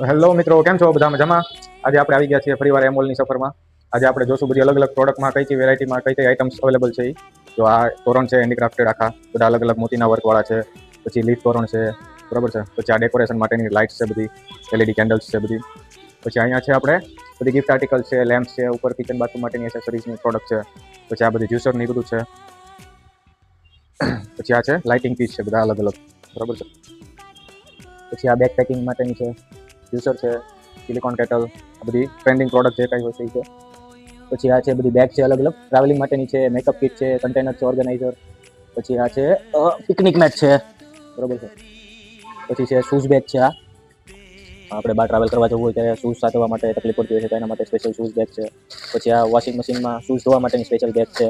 Hello મિત્રો, કેમ છો? બધા મજામાં? આજે આપણે આવી ગયા છીએ ફરીવાર એમોલની સફરમાં. આજે આપણે જોશું બધી અલગ અલગ પ્રોડક્ટમાં કઈ કઈ વેરાયટીમાં કઈ કઈ આઇટમ્સ અવેલેબલ છે. તો આ તોરણ છે હેન્ડીક્રાફ્ટેડ, આખા બધા અલગ અલગ મોતીના વર્કવાળા છે. પછી લીફ તોરણ છે, બરાબર છે. પછી આ ડેકોરેશન માટેની લાઇટ્સ છે, બધી એલઈડી કેન્ડલ્સ છે બધી. પછી અહીંયા છે આપણે બધી ગિફ્ટ આર્ટિકલ્સ છે, લેમ્પ્સ છે, ઉપર કિચન બાથરૂમ માટેની એસેસરીઝની પ્રોડક્ટ છે. પછી આ બધી જ્યુસર ની બધું છે. પછી આ છે લાઇટિંગ પીસ છે, બધા અલગ અલગ, બરાબર છે. પછી આ બેક પેકિંગ માટેની છે, જ્યુસર છે, સિલિકોન કેટલ, આ બધી ટ્રેન્ડિંગ પ્રોડક્ટ જે કાંઈ હોય છે એ છે. પછી આ છે બધી બેગ છે અલગ અલગ ટ્રાવેલિંગ માટેની છે, મેકઅપ કિટ છે, કન્ટેનર છે, ઓર્ગેનાઇઝર. પછી આ છે પિકનિક મેટ છે, બરાબર છે. પછી છે શૂઝ બેગ છે. આ આપણે બહાર ટ્રાવેલ કરવા જવું હોય ત્યારે શૂઝ સાચવવા માટે તકલીફ પડતી હોય છે, તો એના માટે સ્પેશિયલ શૂઝ બેગ છે. પછી આ વોશિંગ મશીનમાં શૂઝ ધોવા માટેની સ્પેશિયલ બેગ છે.